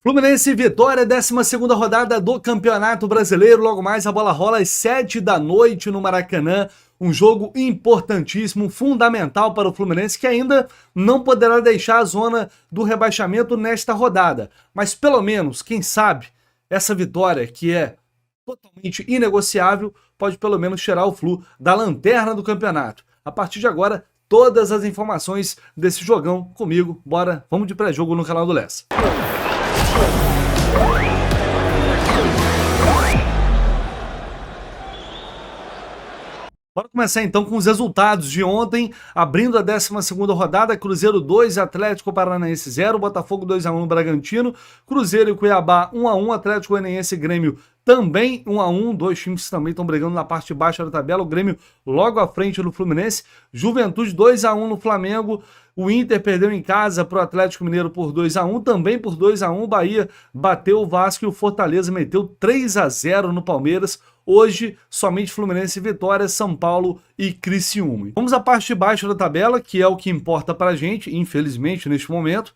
Fluminense e Vitória, 12ª rodada do Campeonato Brasileiro. Logo mais a bola rola às 7 da noite no Maracanã. Um jogo importantíssimo, fundamental para o Fluminense, que ainda não poderá deixar a zona do rebaixamento nesta rodada. Mas pelo menos, quem sabe, essa vitória, que é totalmente inegociável, pode pelo menos tirar o Flu da lanterna do campeonato. A partir de agora, todas as informações desse jogão comigo. Bora, vamos de pré-jogo no canal do Lessa. Bora começar então com os resultados de ontem, abrindo a 12ª rodada, Cruzeiro 2, Atlético Paranaense 0, Botafogo 2-1 no Bragantino, Cruzeiro e Cuiabá 1-1, Atlético Goianiense e Grêmio também 1-1, dois times que também estão brigando na parte de baixo da tabela, o Grêmio logo à frente do Fluminense, Juventude 2-1 no Flamengo, o Inter perdeu em casa para o Atlético Mineiro por 2-1, também por 2-1, o Bahia bateu o Vasco e o Fortaleza meteu 3-0 no Palmeiras. Hoje, somente Fluminense e Vitória, São Paulo e Criciúma. Vamos à parte de baixo da tabela, que é o que importa pra gente, infelizmente, neste momento.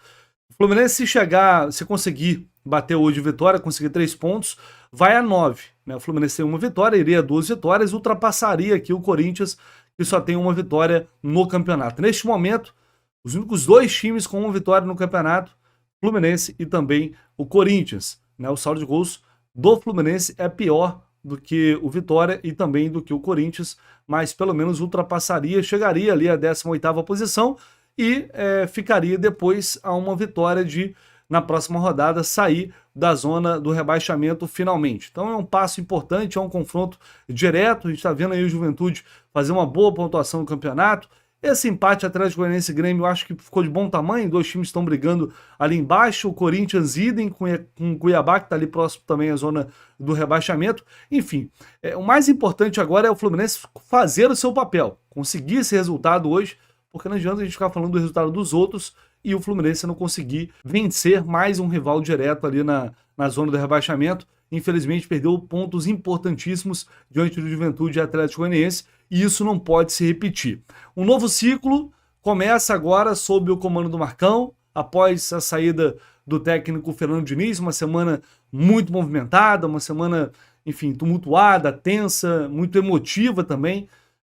O Fluminense, se conseguir bater hoje Vitória, conseguir 3 pontos, vai a 9. Né? O Fluminense tem uma vitória, iria a 2 vitórias, ultrapassaria aqui o Corinthians, que só tem uma vitória no campeonato. Neste momento, os únicos 2 times com uma vitória no campeonato, Fluminense e também o Corinthians. Né? O saldo de gols do Fluminense é pior do que o Vitória e também do que o Corinthians, mas pelo menos ultrapassaria, chegaria ali à 18ª posição e ficaria depois a uma vitória de, na próxima rodada, sair da zona do rebaixamento finalmente. Então é um passo importante, é um confronto direto, a gente está vendo aí o Juventude fazer uma boa pontuação no campeonato. Esse empate Atlético Goianiense e Grêmio eu acho que ficou de bom tamanho, 2 times estão brigando ali embaixo, o Corinthians idem com o Cuiabá, que está ali próximo também à zona do rebaixamento. Enfim, o mais importante agora é o Fluminense fazer o seu papel, conseguir esse resultado hoje, porque não adianta a gente ficar falando do resultado dos outros e o Fluminense não conseguir vencer mais um rival direto ali na zona do rebaixamento. Infelizmente perdeu pontos importantíssimos diante do Juventude e Atlético Goianiense, e isso não pode se repetir. Um novo ciclo começa agora sob o comando do Marcão, após a saída do técnico Fernando Diniz, uma semana muito movimentada, uma semana, enfim, tumultuada, tensa, muito emotiva também,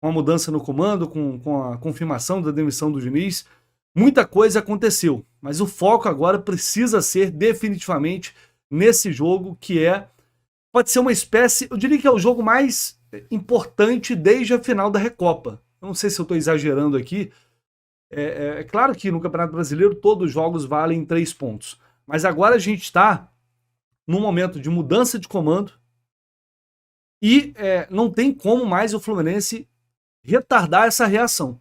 com a mudança no comando, com a confirmação da demissão do Diniz. Muita coisa aconteceu, mas o foco agora precisa ser definitivamente nesse jogo que pode ser uma espécie, eu diria que é o jogo mais importante desde a final da Recopa. Eu não sei se eu estou exagerando aqui. É claro que no Campeonato Brasileiro todos os jogos valem 3 pontos, mas agora a gente está num momento de mudança de comando e não tem como mais o Fluminense retardar essa reação.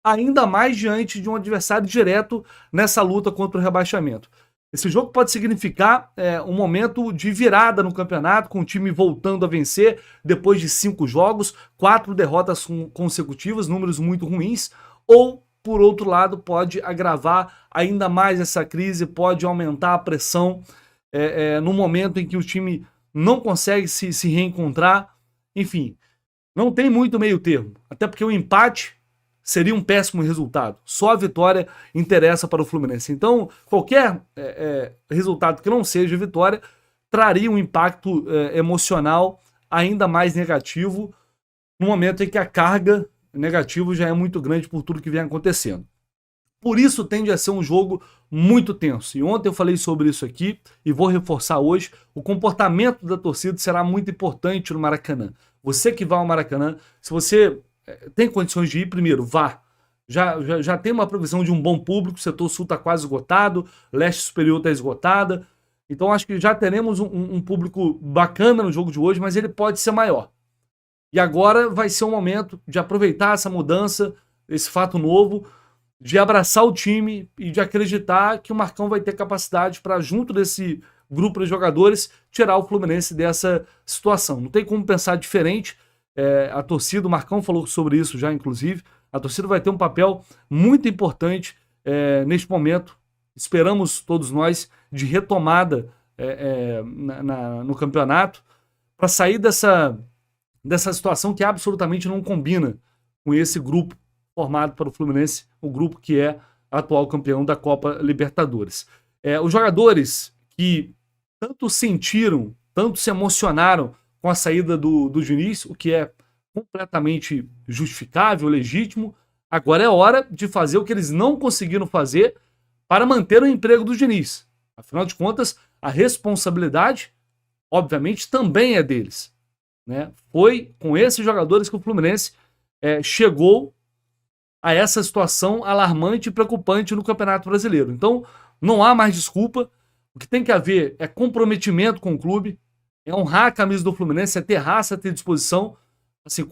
Ainda mais diante de um adversário direto nessa luta contra o rebaixamento. Esse jogo pode significar um momento de virada no campeonato, com o time voltando a vencer depois de 5 jogos, 4 derrotas consecutivas, números muito ruins, ou, por outro lado, pode agravar ainda mais essa crise, pode aumentar a pressão no momento em que o time não consegue se reencontrar. Enfim, não tem muito meio termo, até porque o empate seria um péssimo resultado. Só a vitória interessa para o Fluminense. Então, qualquer resultado que não seja vitória traria um impacto emocional ainda mais negativo no momento em que a carga negativa já é muito grande por tudo que vem acontecendo. Por isso tende a ser um jogo muito tenso. E ontem eu falei sobre isso aqui e vou reforçar hoje. O comportamento da torcida será muito importante no Maracanã. Você que vai ao Maracanã, se você tem condições de ir, primeiro, vá. Já tem uma previsão de um bom público, o setor sul está quase esgotado, leste superior está esgotada. Então acho que já teremos um público bacana no jogo de hoje, mas ele pode ser maior. E agora vai ser um momento de aproveitar essa mudança, esse fato novo, de abraçar o time e de acreditar que o Marcão vai ter capacidade para, junto desse grupo de jogadores, tirar o Fluminense dessa situação. Não tem como pensar diferente. A torcida, o Marcão falou sobre isso já, inclusive, a torcida vai ter um papel muito importante neste momento, esperamos todos nós, de retomada no campeonato, para sair dessa situação que absolutamente não combina com esse grupo formado para o Fluminense, o grupo que é atual campeão da Copa Libertadores. Os jogadores que tanto sentiram, tanto se emocionaram com a saída do Diniz, o que é completamente justificável, legítimo. Agora é hora de fazer o que eles não conseguiram fazer para manter o emprego do Diniz. Afinal de contas, a responsabilidade, obviamente, também é deles, né? Foi com esses jogadores que o Fluminense chegou a essa situação alarmante e preocupante no Campeonato Brasileiro. Então, não há mais desculpa. O que tem que haver é comprometimento com o clube, é honrar a camisa do Fluminense, é ter raça, é ter disposição. Assim,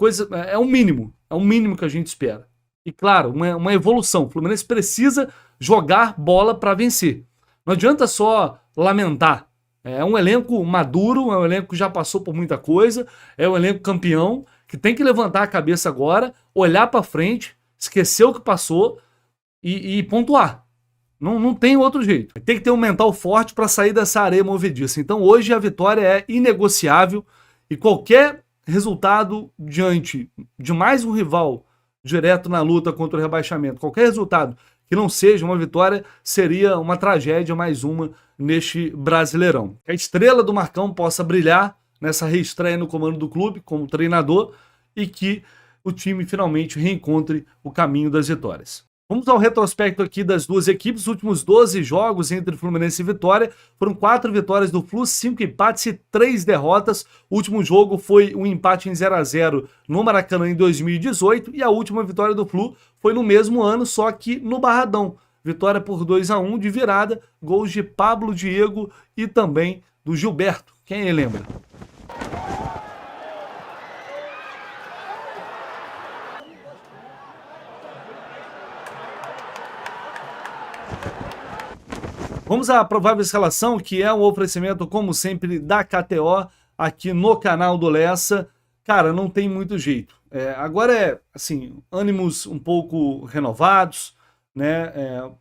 é o mínimo que a gente espera. E claro, uma evolução. O Fluminense precisa jogar bola para vencer. Não adianta só lamentar. É um elenco maduro, é um elenco que já passou por muita coisa, é um elenco campeão, que tem que levantar a cabeça agora, olhar para frente, esquecer o que passou e pontuar. Não tem outro jeito. Tem que ter um mental forte para sair dessa areia movediça. Então hoje a vitória é inegociável e qualquer resultado diante de mais um rival direto na luta contra o rebaixamento, qualquer resultado que não seja uma vitória, seria uma tragédia mais uma neste Brasileirão. Que a estrela do Marcão possa brilhar nessa reestreia no comando do clube como treinador e que o time finalmente reencontre o caminho das vitórias. Vamos ao retrospecto aqui das duas equipes. Os últimos 12 jogos entre Fluminense e Vitória foram 4 vitórias do Flu, 5 empates e 3 derrotas. O último jogo foi um empate em 0-0 no Maracanã em 2018 e a última vitória do Flu foi no mesmo ano, só que no Barradão. Vitória por 2-1 de virada, gols de Pablo Diego e também do Gilberto. Quem lembra? Vamos à provável escalação, que é um oferecimento, como sempre, da KTO, aqui no canal do Lessa. Cara, não tem muito jeito. Agora assim, ânimos um pouco renovados, né?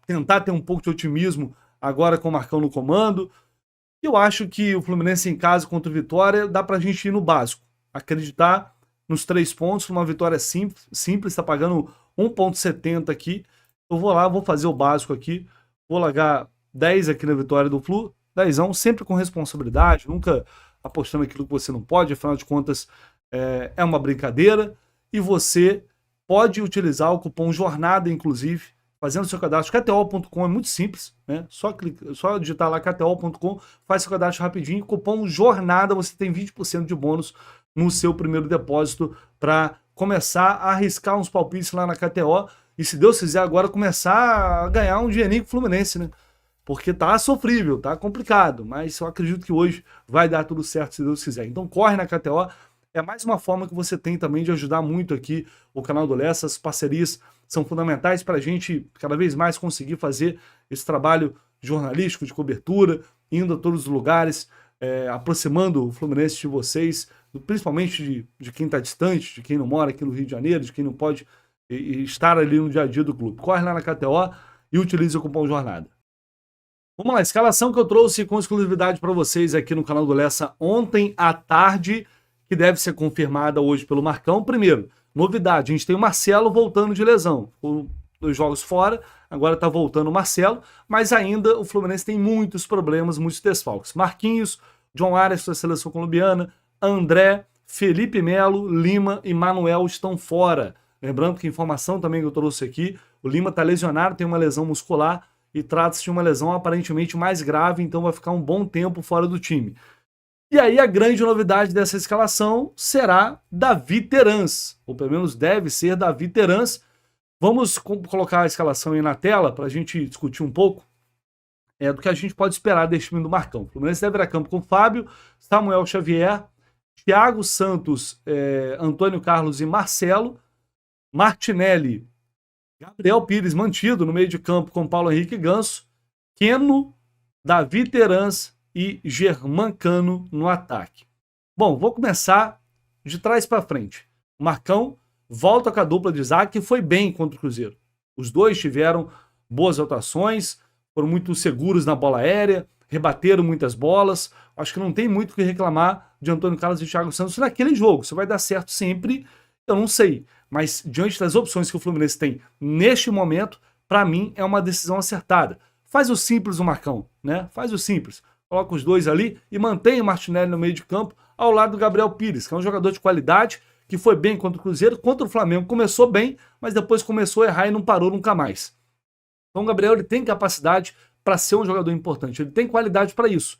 Tentar ter um pouco de otimismo agora com o Marcão no comando. Eu acho que o Fluminense em casa contra o Vitória dá pra gente ir no básico. Acreditar nos 3 pontos, uma vitória simples, tá pagando 1,70 aqui. Eu vou lá, vou fazer o básico aqui, vou largar 10 aqui na vitória do Flu, 10ão, sempre com responsabilidade, nunca apostando aquilo que você não pode, afinal de contas é uma brincadeira, e você pode utilizar o cupom JORNADA, inclusive, fazendo seu cadastro. KTO.com é muito simples, né? Só digitar lá KTO.com, faz seu cadastro rapidinho, cupom JORNADA, você tem 20% de bônus no seu primeiro depósito para começar a arriscar uns palpites lá na KTO, e se Deus quiser agora começar a ganhar um dinheirinho com o Fluminense, né? Porque tá sofrível, tá complicado, mas eu acredito que hoje vai dar tudo certo se Deus quiser. Então corre na KTO, é mais uma forma que você tem também de ajudar muito aqui o canal do Lessa. As parcerias são fundamentais para a gente cada vez mais conseguir fazer esse trabalho jornalístico de cobertura, indo a todos os lugares, aproximando o Fluminense de vocês, principalmente de quem está distante, de quem não mora aqui no Rio de Janeiro, de quem não pode estar ali no dia a dia do clube. Corre lá na KTO e utilize o cupom JORNADA. Vamos lá, a escalação que eu trouxe com exclusividade para vocês aqui no canal do Lessa ontem à tarde, que deve ser confirmada hoje pelo Marcão. Primeiro, novidade, a gente tem o Marcelo voltando de lesão. 2 jogos fora, agora está voltando o Marcelo, mas ainda o Fluminense tem muitos problemas, muitos desfalques. Marquinhos, John Arias da seleção colombiana, André, Felipe Melo, Lima e Manuel estão fora. Lembrando que a informação também que eu trouxe aqui, o Lima está lesionado, tem uma lesão muscular, e trata-se de uma lesão aparentemente mais grave, então vai ficar um bom tempo fora do time. E aí a grande novidade dessa escalação será Davi Terans, ou pelo menos deve ser Davi Terans. Vamos colocar a escalação aí na tela para a gente discutir um pouco do que a gente pode esperar deste time do Marcão. O Fluminense deve ir a campo com Fábio, Samuel Xavier, Thiago Santos, Antônio Carlos e Marcelo, Martinelli, Gabriel Pires mantido no meio de campo com Paulo Henrique Ganso, Keno, Davi Terans e Germancano no ataque. Bom, vou começar de trás para frente. O Marcão volta com a dupla de zaga que foi bem contra o Cruzeiro. Os dois tiveram boas atuações, foram muito seguros na bola aérea, rebateram muitas bolas. Acho que não tem muito o que reclamar de Antônio Carlos e Thiago Santos naquele jogo. Se vai dar certo sempre, eu não sei. Mas diante das opções que o Fluminense tem neste momento, para mim é uma decisão acertada. Faz o simples o Marcão, né? Faz o simples. coloca os dois ali e mantém o Martinelli no meio de campo ao lado do Gabriel Pires, que é um jogador de qualidade, que foi bem contra o Cruzeiro, contra o Flamengo começou bem, mas depois começou a errar e não parou nunca mais. Então o Gabriel ele tem capacidade para ser um jogador importante, ele tem qualidade para isso.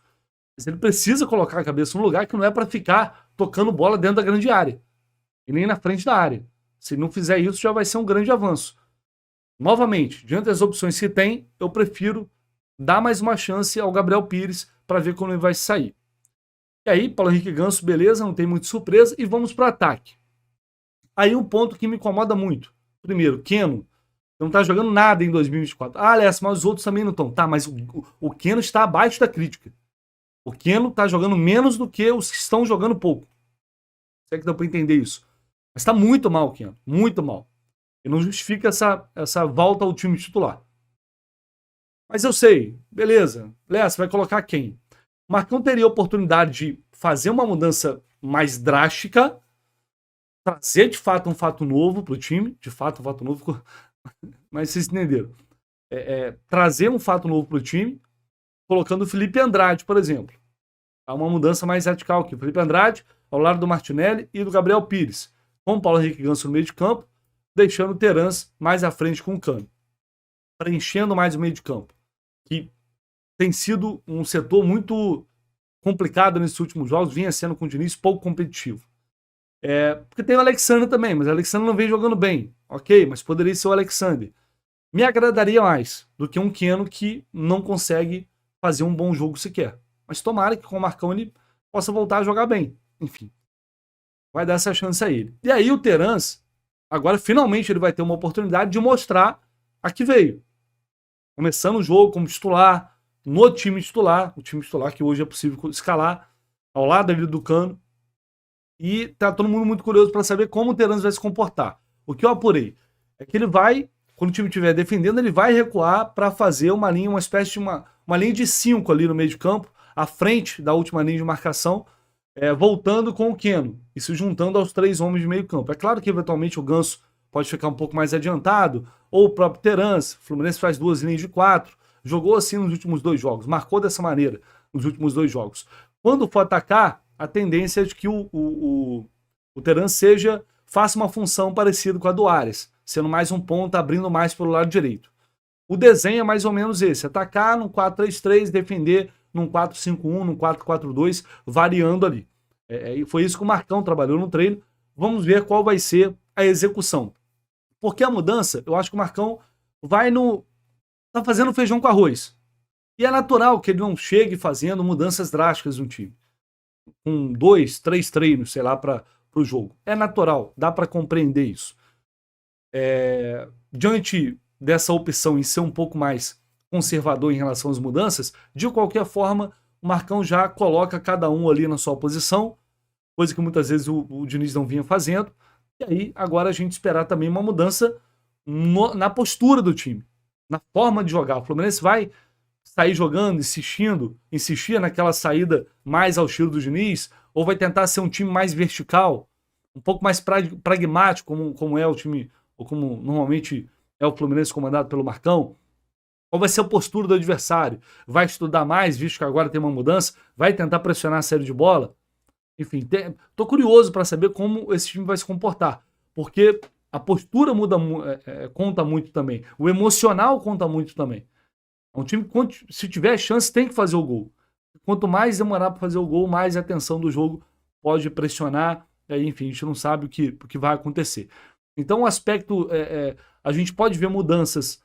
Mas ele precisa colocar a cabeça num lugar que não é para ficar tocando bola dentro da grande área, e nem na frente da área. Se não fizer isso, já vai ser um grande avanço. Novamente, diante das opções que tem, eu prefiro dar mais uma chance ao Gabriel Pires para ver como ele vai sair. E aí, Paulo Henrique Ganso, beleza, não tem muita surpresa, e vamos para o ataque. Aí um ponto que me incomoda muito. Primeiro, Keno não está jogando nada em 2024. Ah, Alessio, mas os outros também não estão. Tá, mas o Keno está abaixo da crítica. O Keno está jogando menos do que os que estão jogando pouco. Será que dá para entender isso? Mas está muito mal o Keno, muito mal. E não justifica essa volta ao time titular. Mas eu sei, beleza. Léo, você vai colocar quem? O Marcão teria a oportunidade de fazer uma mudança mais drástica, trazer de fato um fato novo para o time. De fato, um fato novo, mas vocês entenderam. Trazer um fato novo para o time, colocando o Felipe Andrade, por exemplo. Há uma mudança mais radical aqui. O Felipe Andrade ao lado do Martinelli e do Gabriel Pires, com o Paulo Henrique Ganso no meio de campo, deixando o Terans mais à frente com o Cano, preenchendo mais o meio de campo, que tem sido um setor muito complicado nesses últimos jogos, vinha sendo com o Diniz pouco competitivo. Porque tem o Alexandre também, mas o Alexandre não vem jogando bem, ok, mas poderia ser o Alexandre. Me agradaria mais do que um Keno que não consegue fazer um bom jogo sequer. Mas tomara que com o Marcão ele possa voltar a jogar bem. Enfim, vai dar essa chance a ele. E aí o Terans, agora finalmente ele vai ter uma oportunidade de mostrar a que veio. Começando o jogo como titular, no time titular, o time titular que hoje é possível escalar, ao lado ali do Cano. E tá todo mundo muito curioso para saber como o Terans vai se comportar. O que eu apurei é que ele vai, quando o time estiver defendendo, ele vai recuar para fazer uma linha, uma espécie de uma linha de 5 ali no meio de campo, à frente da última linha de marcação, voltando com o Keno e se juntando aos 3 homens de meio campo. É claro que eventualmente o Ganso pode ficar um pouco mais adiantado, ou o próprio Terans. O Fluminense faz 2 linhas de 4, jogou assim nos últimos 2 jogos, marcou dessa maneira nos últimos 2 jogos. Quando for atacar, a tendência é de que o Terans faça uma função parecida com a do Arias, sendo mais um ponta, abrindo mais pelo lado direito. O desenho é mais ou menos esse, atacar num 4-3-3, defender num 4-5-1, num 4-4-2, variando ali. Foi isso que o Marcão trabalhou no treino. Vamos ver qual vai ser a execução. Porque a mudança, eu acho que o Marcão tá fazendo feijão com arroz. E é natural que ele não chegue fazendo mudanças drásticas no time. Com 2, 3 treinos, sei lá, para o jogo. É natural, dá para compreender isso. Diante dessa opção em ser um pouco mais conservador em relação às mudanças, de qualquer forma, o Marcão já coloca cada um ali na sua posição, coisa que muitas vezes o Diniz não vinha fazendo. E aí, agora a gente esperar também uma mudança na postura do time, na forma de jogar. O Fluminense vai sair jogando, insistir naquela saída mais ao estilo do Diniz, ou vai tentar ser um time mais vertical, um pouco mais pragmático, como é o time, ou como normalmente é o Fluminense comandado pelo Marcão. Qual vai ser a postura do adversário? Vai estudar mais, visto que agora tem uma mudança? Vai tentar pressionar a série de bola? Enfim, tô curioso para saber como esse time vai se comportar, porque a postura conta muito também, o emocional conta muito também. Um time, se tiver chance, tem que fazer o gol. Quanto mais demorar para fazer o gol, mais a tensão do jogo pode pressionar. Enfim, a gente não sabe o que vai acontecer. Então, o aspecto, a gente pode ver mudanças,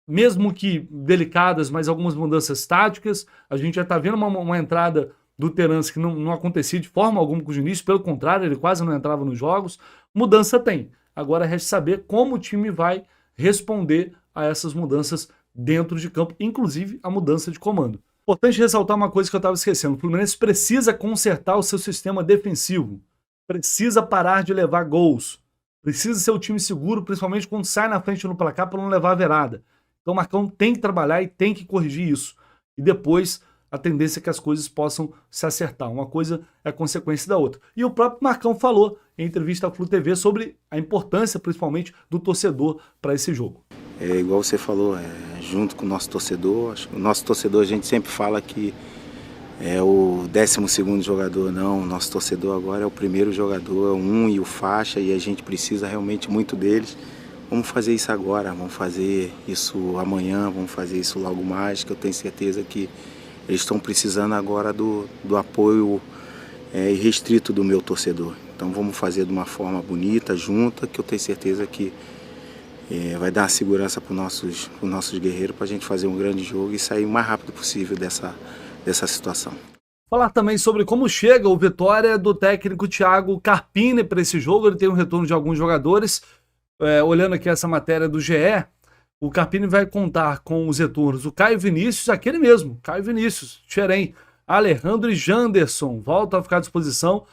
mesmo que delicadas, mas algumas mudanças táticas. A gente já está vendo uma entrada do Terans que não acontecia de forma alguma com o Diniz, pelo contrário, ele quase não entrava nos jogos. Mudança tem. Agora resta saber como o time vai responder a essas mudanças dentro de campo, inclusive a mudança de comando. Importante ressaltar uma coisa que eu estava esquecendo: o Fluminense precisa consertar o seu sistema defensivo, precisa parar de levar gols, precisa ser o time seguro, principalmente quando sai na frente no placar para não levar a virada. Então o Marcão tem que trabalhar e tem que corrigir isso. E depois a tendência é que as coisas possam se acertar. Uma coisa é consequência da outra. E o próprio Marcão falou em entrevista à Flu TV sobre a importância, principalmente, do torcedor para esse jogo. igual você falou, junto com o nosso torcedor. O nosso torcedor, a gente sempre fala que é o 12º jogador, não. O nosso torcedor agora é o primeiro jogador, e o faixa, e a gente precisa realmente muito deles. Vamos fazer isso agora, vamos fazer isso amanhã, vamos fazer isso logo mais, que eu tenho certeza que eles estão precisando agora do apoio irrestrito do meu torcedor. Então vamos fazer de uma forma bonita, junta, que eu tenho certeza que vai dar segurança para os nossos guerreiros, para a gente fazer um grande jogo e sair o mais rápido possível dessa situação. Falar também sobre como chega o Vitória do técnico Thiago Carpini para esse jogo. Ele tem um retorno de alguns jogadores. Olhando aqui essa matéria do GE, o Carpini vai contar com os retornos o Caio Vinícius, aquele mesmo, Caio Vinícius, Xerém, Alejandro e Janderson voltam a ficar à disposição.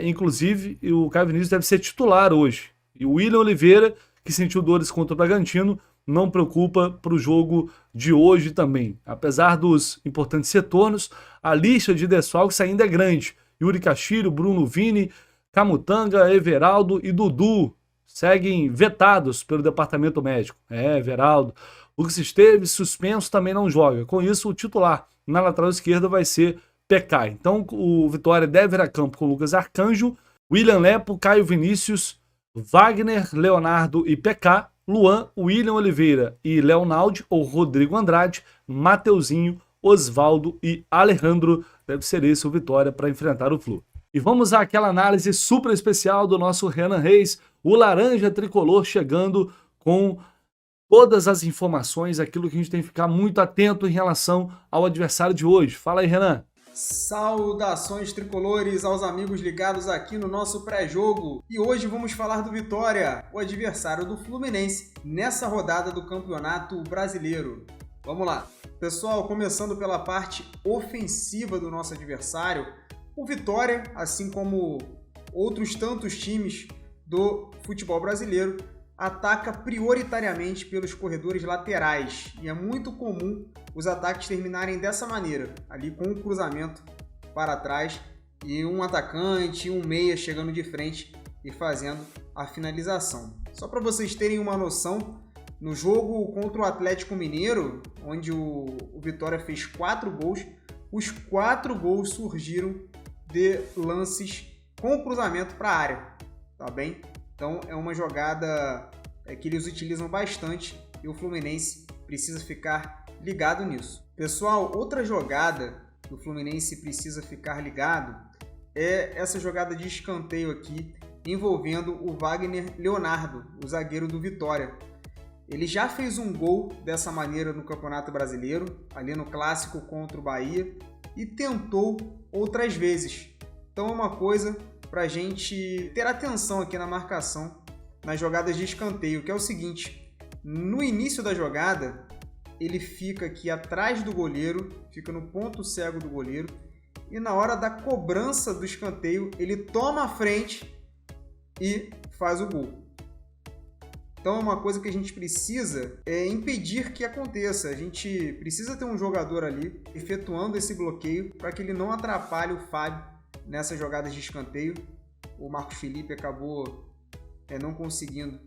Inclusive, o Caio Vinícius deve ser titular hoje. E o William Oliveira, que sentiu dores contra o Bragantino, não preocupa para o jogo de hoje também. Apesar dos importantes retornos, a lista de desfalques ainda é grande. Yuri Castilho, Bruno Vini, Camutanga, Everaldo e Dudu seguem vetados pelo departamento médico. Everaldo. Lucas Esteves, suspenso, também não joga. Com isso, o titular na lateral esquerda vai ser Pecai. Então, o Vitória deve ir a campo com Lucas Arcanjo, William Lepo, Caio Vinícius, Wagner, Leonardo e Pecá, Luan, William Oliveira e Leonaldi ou Rodrigo Andrade, Mateuzinho, Osvaldo e Alejandro. Deve ser esse o Vitória para enfrentar o Flu. E vamos àquela análise super especial do nosso Renan Reis, o laranja tricolor chegando com todas as informações, aquilo que a gente tem que ficar muito atento em relação ao adversário de hoje. Fala aí, Renan. Saudações tricolores aos amigos ligados aqui no nosso pré-jogo. E hoje vamos falar do Vitória, o adversário do Fluminense, nessa rodada do Campeonato Brasileiro. Vamos lá. Pessoal, começando pela parte ofensiva do nosso adversário, o Vitória, assim como outros tantos times do futebol brasileiro, ataca prioritariamente pelos corredores laterais. E é muito comum os ataques terminarem dessa maneira, ali com um cruzamento para trás e um atacante, um meia chegando de frente e fazendo a finalização. Só para vocês terem uma noção, no jogo contra o Atlético Mineiro, onde o Vitória fez 4 gols, os 4 gols surgiram de lances com cruzamento para a área, tá bem? Então é uma jogada que eles utilizam bastante e o Fluminense precisa ficar ligado nisso. Pessoal, outra jogada que o Fluminense precisa ficar ligado é essa jogada de escanteio aqui envolvendo o Wagner Leonardo, o zagueiro do Vitória. Ele já fez um gol dessa maneira no Campeonato Brasileiro, ali no Clássico contra o Bahia, e tentou outras vezes. Então é uma coisa para a gente ter atenção aqui na marcação, nas jogadas de escanteio, que é o seguinte: no início da jogada, ele fica aqui atrás do goleiro, fica no ponto cego do goleiro, e na hora da cobrança do escanteio, ele toma a frente e faz o gol. Então é uma coisa que a gente precisa impedir que aconteça. A gente precisa ter um jogador ali efetuando esse bloqueio para que ele não atrapalhe o Fábio nessas jogadas de escanteio. O Marcos Felipe acabou não conseguindo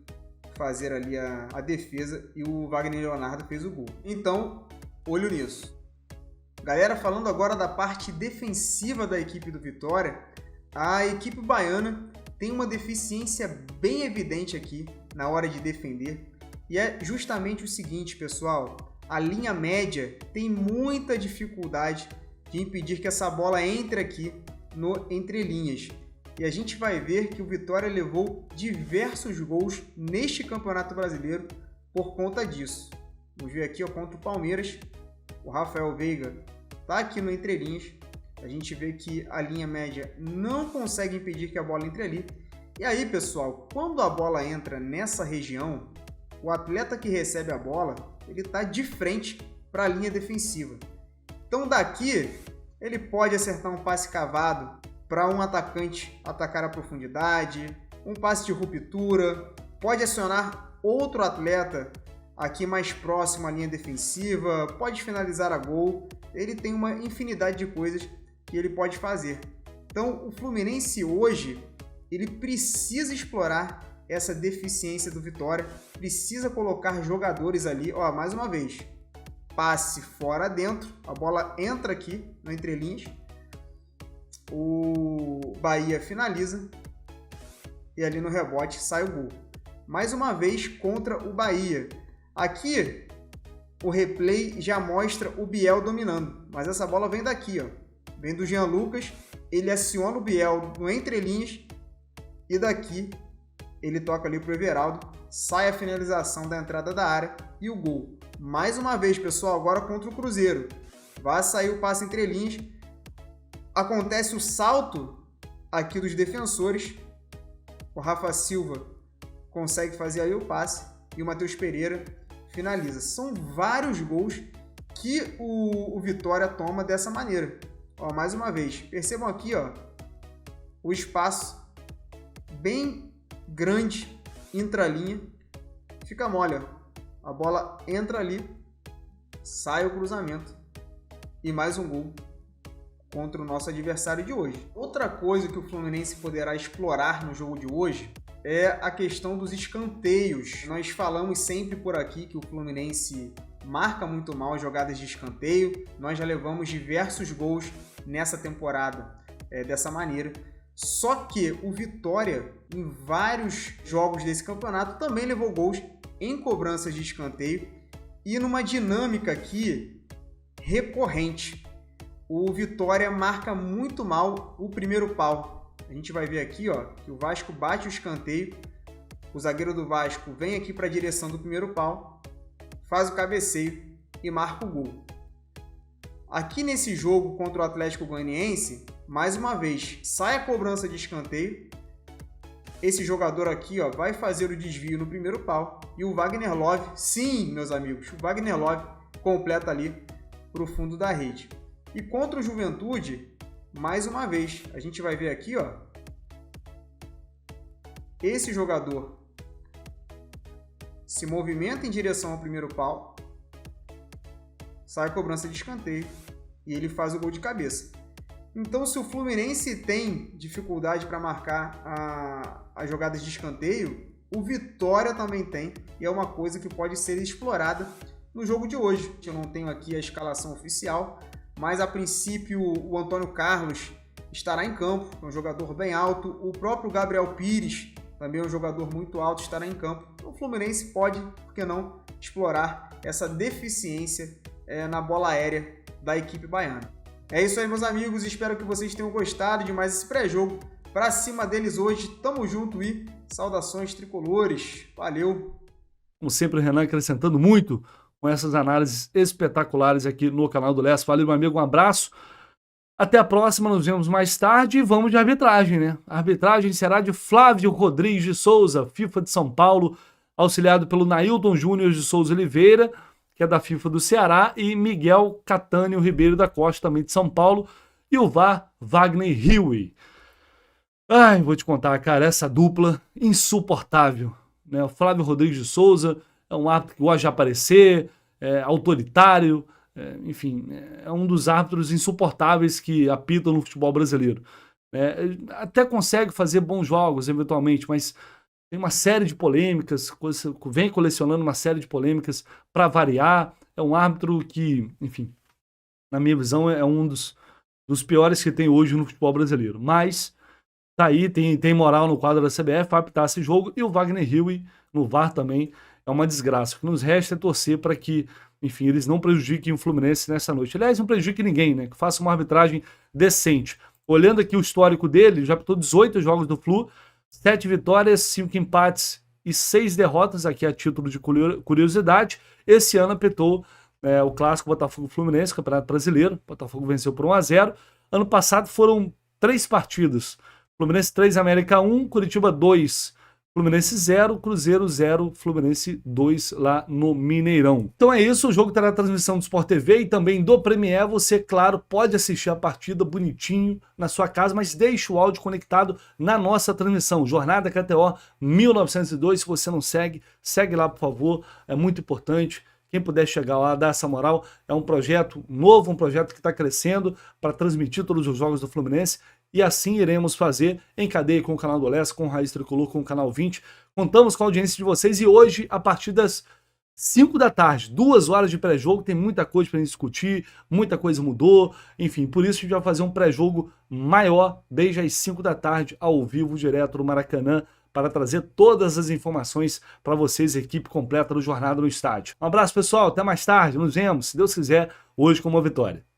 fazer ali a defesa e o Wagner Leonardo fez o gol. Então, olho nisso. Galera, falando agora da parte defensiva da equipe do Vitória, a equipe baiana tem uma deficiência bem evidente aqui na hora de defender, e é justamente o seguinte, pessoal: a linha média tem muita dificuldade de impedir que essa bola entre aqui no entrelinhas. E a gente vai ver que o Vitória levou diversos gols neste Campeonato Brasileiro por conta disso. Vamos ver aqui contra o Palmeiras, o Rafael Veiga está aqui no entrelinhas. A gente vê que a linha média não consegue impedir que a bola entre ali. E aí, pessoal, quando a bola entra nessa região, o atleta que recebe a bola, ele está de frente para a linha defensiva. Então daqui, ele pode acertar um passe cavado para um atacante atacar a profundidade, um passe de ruptura, pode acionar outro atleta aqui mais próximo à linha defensiva, pode finalizar a gol. Ele tem uma infinidade de coisas que ele pode fazer. Então o Fluminense hoje, ele precisa explorar essa deficiência do Vitória. Precisa colocar jogadores ali, ó, mais uma vez. Passe fora dentro, a bola entra aqui no entrelinhas. O Bahia finaliza e ali no rebote sai o gol. Mais uma vez contra o Bahia. Aqui o replay já mostra o Biel dominando, mas essa bola vem daqui, ó. Vem do Jean Lucas, ele aciona o Biel no entrelinhas e daqui ele toca ali pro Everaldo, sai a finalização da entrada da área e o gol. Mais uma vez, pessoal, agora contra o Cruzeiro. Vai sair o passe entre linhas. Acontece o salto aqui dos defensores. O Rafa Silva consegue fazer aí o passe e o Matheus Pereira finaliza. São vários gols que o Vitória toma dessa maneira. Ó, mais uma vez, percebam aqui, ó, o espaço bem grande intralinha. Fica mole, ó. A bola entra ali, sai o cruzamento e mais um gol contra o nosso adversário de hoje. Outra coisa que o Fluminense poderá explorar no jogo de hoje é a questão dos escanteios. Nós falamos sempre por aqui que o Fluminense marca muito mal as jogadas de escanteio. Nós já levamos diversos gols nessa temporada dessa maneira. Só que o Vitória, em vários jogos desse campeonato, também levou gols em cobranças de escanteio e numa dinâmica aqui recorrente. O Vitória marca muito mal o primeiro pau. A gente vai ver aqui, ó, que o Vasco bate o escanteio, o zagueiro do Vasco vem aqui para a direção do primeiro pau, faz o cabeceio e marca o gol. Aqui nesse jogo contra o Atlético Goianiense, mais uma vez, sai a cobrança de escanteio. Esse jogador aqui, ó, vai fazer o desvio no primeiro pau e o Wagner Love, sim, meus amigos, o Wagner Love completa ali para o fundo da rede. E contra o Juventude, mais uma vez, a gente vai ver aqui, ó, esse jogador se movimenta em direção ao primeiro pau, sai a cobrança de escanteio e ele faz o gol de cabeça. Então, se o Fluminense tem dificuldade para marcar as jogadas de escanteio, o Vitória também tem, e é uma coisa que pode ser explorada no jogo de hoje. Eu não tenho aqui a escalação oficial, mas a princípio o Antônio Carlos estará em campo, é um jogador bem alto. O próprio Gabriel Pires, também é um jogador muito alto, estará em campo. Então, o Fluminense pode, por que não, explorar essa deficiência na bola aérea da equipe baiana. É isso aí, meus amigos. Espero que vocês tenham gostado de mais esse pré-jogo. Pra cima deles hoje. Tamo junto e saudações tricolores. Valeu! Como sempre, o Renan acrescentando muito com essas análises espetaculares aqui no canal do Leste. Valeu, meu amigo. Um abraço. Até a próxima. Nos vemos mais tarde. E vamos de arbitragem, né? A arbitragem será de Flávio Rodrigues de Souza, FIFA de São Paulo, auxiliado pelo Nailton Júnior de Souza Oliveira, que é da FIFA do Ceará, e Miguel Catânio Ribeiro da Costa, também de São Paulo, e o VAR, Wagner Hiwi. Ai, vou te contar, cara, essa dupla insuportável, né? O Flávio Rodrigues de Souza é um árbitro que gosta de aparecer, é autoritário, enfim, é um dos árbitros insuportáveis que apitam no futebol brasileiro. Até consegue fazer bons jogos, eventualmente, mas tem uma série de polêmicas, vem colecionando uma série de polêmicas para variar. É um árbitro que, enfim, na minha visão, é um dos piores que tem hoje no futebol brasileiro. Mas tá aí, tem moral no quadro da CBF para apitar esse jogo. E o Wagner Hiwi no VAR também é uma desgraça. O que nos resta é torcer para que, enfim, eles não prejudiquem o Fluminense nessa noite. Aliás, não prejudiquem ninguém, né? Que faça uma arbitragem decente. Olhando aqui o histórico dele, já apitou 18 jogos do Flu, 7 vitórias, 5 empates e 6 derrotas, aqui a título de curiosidade. Esse ano apitou o clássico Botafogo-Fluminense, Campeonato Brasileiro. O Botafogo venceu por 1-0. Ano passado foram 3 partidas. Fluminense 3, América 1, Curitiba 2, Fluminense 0, Cruzeiro 0, Fluminense 2 lá no Mineirão. Então é isso, o jogo terá transmissão do Sport TV e também do Premiere. Você, claro, pode assistir a partida bonitinho na sua casa, mas deixe o áudio conectado na nossa transmissão. Jornada KTO 1902, se você não segue lá, por favor, é muito importante. Quem puder chegar lá, dar essa moral, é um projeto novo, um projeto que está crescendo para transmitir todos os jogos do Fluminense e assim iremos fazer em cadeia com o canal do Lessa, com o Raiz Tricolor, com o canal 20. Contamos com a audiência de vocês e hoje, a partir das 5 da tarde, 2 horas de pré-jogo, tem muita coisa pra gente discutir, muita coisa mudou, enfim, por isso a gente vai fazer um pré-jogo maior desde as 5 da tarde, ao vivo, direto do Maracanã, para trazer todas as informações para vocês, equipe completa do Jornada no Estádio. Um abraço, pessoal, até mais tarde, nos vemos, se Deus quiser, hoje com uma vitória.